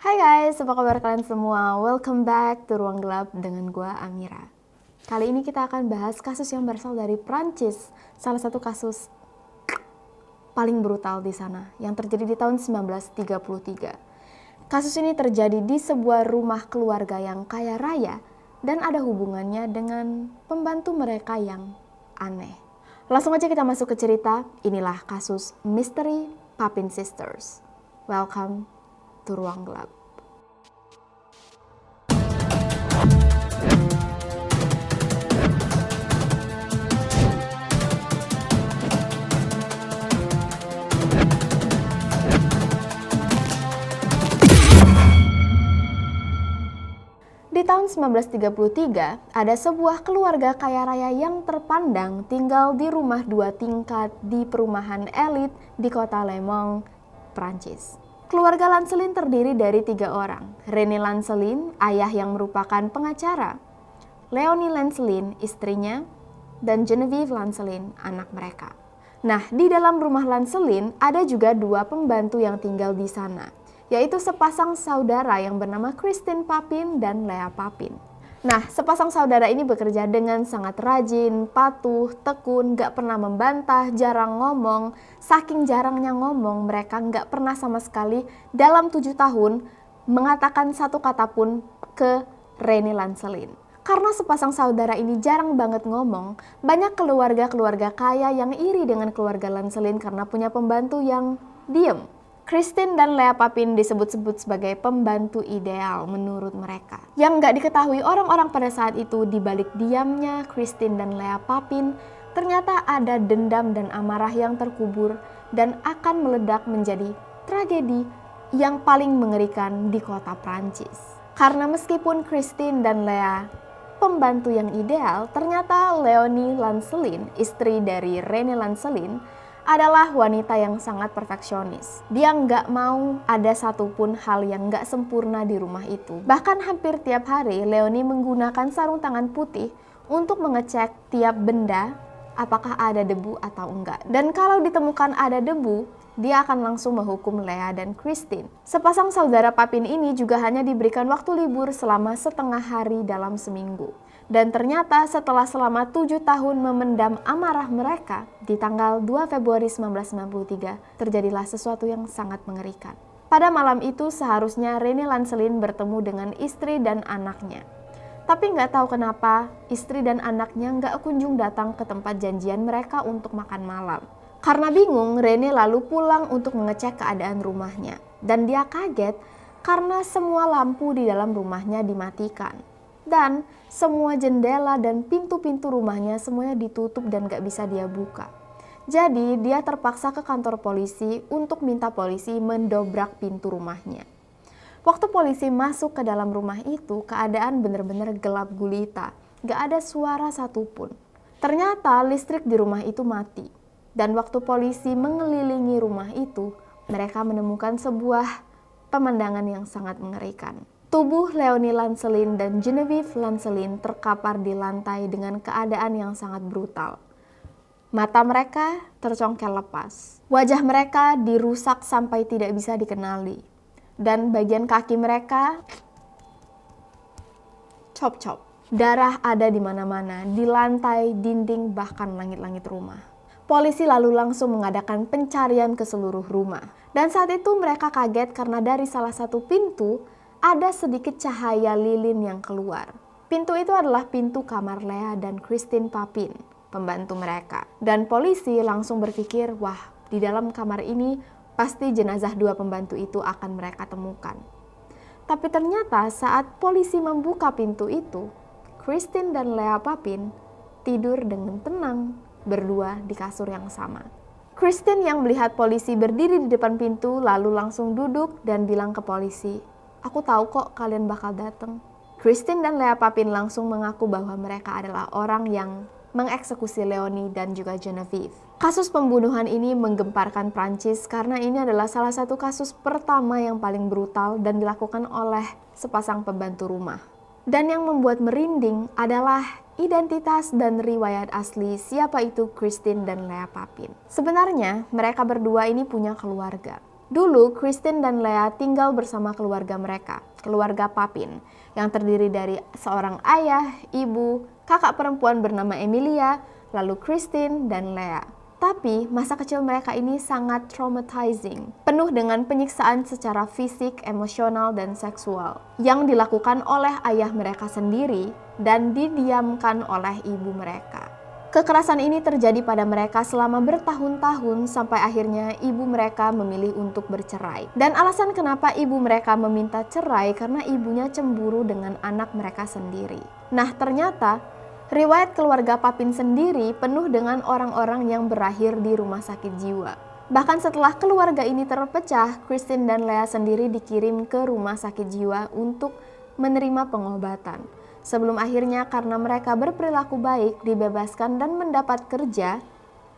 Hai guys, apa kabar kalian semua? Welcome back to Ruang Gelap dengan gua Amira. Kali ini kita akan bahas kasus yang berasal dari Prancis, salah satu kasus paling brutal di sana yang terjadi di tahun 1933. Kasus ini terjadi di sebuah rumah keluarga yang kaya raya dan ada hubungannya dengan pembantu mereka yang aneh. Langsung aja kita masuk ke cerita. Inilah kasus Mystery Papin Sisters. Welcome to Ruang Gelap. Di tahun 1933, ada sebuah keluarga kaya raya yang terpandang tinggal di rumah 2 tingkat di perumahan elit di kota Le Mans, Prancis. Keluarga Lancelin terdiri dari 3 orang. René Lancelin, ayah yang merupakan pengacara, Leonie Lancelin, istrinya, dan Geneviève Lancelin, anak mereka. Nah, di dalam rumah Lancelin ada juga 2 pembantu yang tinggal di sana, yaitu sepasang saudara yang bernama Christine Papin dan Lea Papin. Nah, sepasang saudara ini bekerja dengan sangat rajin, patuh, tekun, gak pernah membantah, jarang ngomong. Saking jarangnya ngomong, mereka gak pernah sama sekali dalam 7 tahun mengatakan satu kata pun ke René Lancelin. Karena sepasang saudara ini jarang banget ngomong, banyak keluarga-keluarga kaya yang iri dengan keluarga Lancelin karena punya pembantu yang diem. Christine dan Lea Papin disebut-sebut sebagai pembantu ideal menurut mereka. Yang nggak diketahui orang-orang pada saat itu, di balik diamnya Christine dan Lea Papin, ternyata ada dendam dan amarah yang terkubur dan akan meledak menjadi tragedi yang paling mengerikan di kota Prancis. Karena meskipun Christine dan Lea pembantu yang ideal, ternyata Leonie Lancelin, istri dari René Lancelin, adalah wanita yang sangat perfeksionis. Dia nggak mau ada satupun hal yang nggak sempurna di rumah itu. Bahkan hampir tiap hari Leonie menggunakan sarung tangan putih untuk mengecek tiap benda apakah ada debu atau enggak. Dan kalau ditemukan ada debu, dia akan langsung menghukum Lea dan Christine. Sepasang saudara Papin ini juga hanya diberikan waktu libur selama setengah hari dalam seminggu. Dan ternyata setelah selama 7 tahun memendam amarah mereka, di tanggal 2 Februari 1993 terjadilah sesuatu yang sangat mengerikan. Pada malam itu seharusnya René Lancelin bertemu dengan istri dan anaknya. Tapi nggak tahu kenapa istri dan anaknya nggak kunjung datang ke tempat janjian mereka untuk makan malam. Karena bingung, René lalu pulang untuk mengecek keadaan rumahnya. Dan dia kaget karena semua lampu di dalam rumahnya dimatikan. Dan semua jendela dan pintu-pintu rumahnya semuanya ditutup dan gak bisa dia buka. Jadi dia terpaksa ke kantor polisi untuk minta polisi mendobrak pintu rumahnya. Waktu polisi masuk ke dalam rumah itu, keadaan benar-benar gelap gulita. Gak ada suara satupun. Ternyata listrik di rumah itu mati. Dan waktu polisi mengelilingi rumah itu, mereka menemukan sebuah pemandangan yang sangat mengerikan. Tubuh Leonie Lancelin dan Geneviève Lancelin terkapar di lantai dengan keadaan yang sangat brutal. Mata mereka tercongkel lepas. Wajah mereka dirusak sampai tidak bisa dikenali. Dan bagian kaki mereka cop-cop. Darah ada di mana-mana, di lantai, dinding, bahkan langit-langit rumah. Polisi lalu langsung mengadakan pencarian ke seluruh rumah. Dan saat itu mereka kaget karena dari salah satu pintu ada sedikit cahaya lilin yang keluar. Pintu itu adalah pintu kamar Lea dan Christine Papin, pembantu mereka. Dan polisi langsung berpikir, wah, di dalam kamar ini pasti jenazah 2 pembantu itu akan mereka temukan. Tapi ternyata saat polisi membuka pintu itu, Christine dan Lea Papin tidur dengan tenang berdua di kasur yang sama. Christine yang melihat polisi berdiri di depan pintu lalu langsung duduk dan bilang ke polisi, "Aku tahu kok kalian bakal datang." Christine dan Lea Papin langsung mengaku bahwa mereka adalah orang yang mengeksekusi Leonie dan juga Geneviève. Kasus pembunuhan ini menggemparkan Prancis karena ini adalah salah satu kasus pertama yang paling brutal dan dilakukan oleh sepasang pembantu rumah. Dan yang membuat merinding adalah identitas dan riwayat asli siapa itu Christine dan Lea Papin. Sebenarnya mereka berdua ini punya keluarga. Dulu, Kristen dan Leah tinggal bersama keluarga mereka, keluarga Papin, yang terdiri dari seorang ayah, ibu, kakak perempuan bernama Emilia, lalu Kristen dan Leah. Tapi masa kecil mereka ini sangat traumatizing, penuh dengan penyiksaan secara fisik, emosional, dan seksual yang dilakukan oleh ayah mereka sendiri dan didiamkan oleh ibu mereka. Kekerasan ini terjadi pada mereka selama bertahun-tahun sampai akhirnya ibu mereka memilih untuk bercerai. Dan alasan kenapa ibu mereka meminta cerai karena ibunya cemburu dengan anak mereka sendiri. Nah, ternyata riwayat keluarga Papin sendiri penuh dengan orang-orang yang berakhir di rumah sakit jiwa. Bahkan setelah keluarga ini terpecah, Kristen dan Leah sendiri dikirim ke rumah sakit jiwa untuk menerima pengobatan. Sebelum akhirnya karena mereka berperilaku baik dibebaskan dan mendapat kerja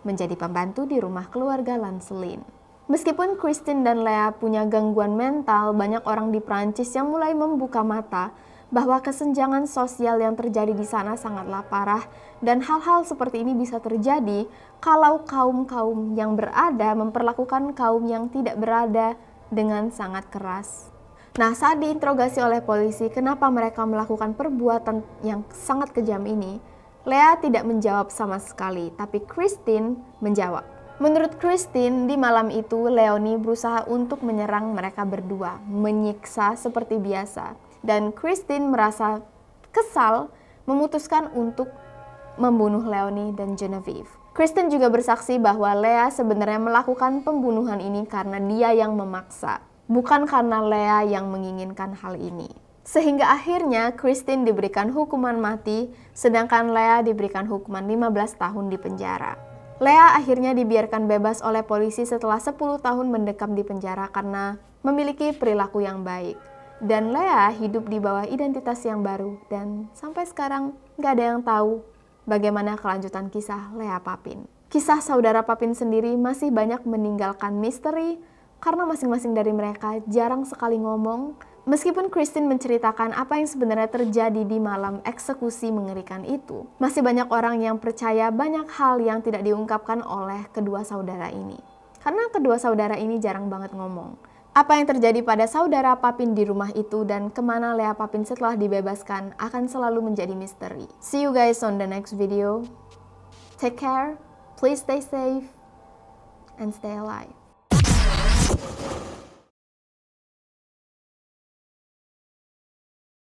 menjadi pembantu di rumah keluarga Lancelin. Meskipun Kristen dan Leah punya gangguan mental, banyak orang di Prancis yang mulai membuka mata bahwa kesenjangan sosial yang terjadi di sana sangatlah parah dan hal-hal seperti ini bisa terjadi kalau kaum-kaum yang berada memperlakukan kaum yang tidak berada dengan sangat keras. Nah, saat diinterogasi oleh polisi kenapa mereka melakukan perbuatan yang sangat kejam ini, Leah tidak menjawab sama sekali, tapi Kristen menjawab. Menurut Kristen, di malam itu Leonie berusaha untuk menyerang mereka berdua, menyiksa seperti biasa. Dan Kristen merasa kesal, memutuskan untuk membunuh Leonie dan Genevieve. Kristen juga bersaksi bahwa Leah sebenarnya melakukan pembunuhan ini karena dia yang memaksa. Bukan karena Leah yang menginginkan hal ini. Sehingga akhirnya Kristen diberikan hukuman mati, sedangkan Leah diberikan hukuman 15 tahun di penjara. Leah akhirnya dibiarkan bebas oleh polisi setelah 10 tahun mendekam di penjara karena memiliki perilaku yang baik. Dan Leah hidup di bawah identitas yang baru dan sampai sekarang gak ada yang tahu bagaimana kelanjutan kisah Leah Papin. Kisah saudara Papin sendiri masih banyak meninggalkan misteri, karena masing-masing dari mereka jarang sekali ngomong. Meskipun Kristen menceritakan apa yang sebenarnya terjadi di malam eksekusi mengerikan itu, masih banyak orang yang percaya banyak hal yang tidak diungkapkan oleh kedua saudara ini. Karena kedua saudara ini jarang banget ngomong. Apa yang terjadi pada saudara Papin di rumah itu dan kemana Leah Papin setelah dibebaskan akan selalu menjadi misteri. See you guys on the next video. Take care, please stay safe, and stay alive.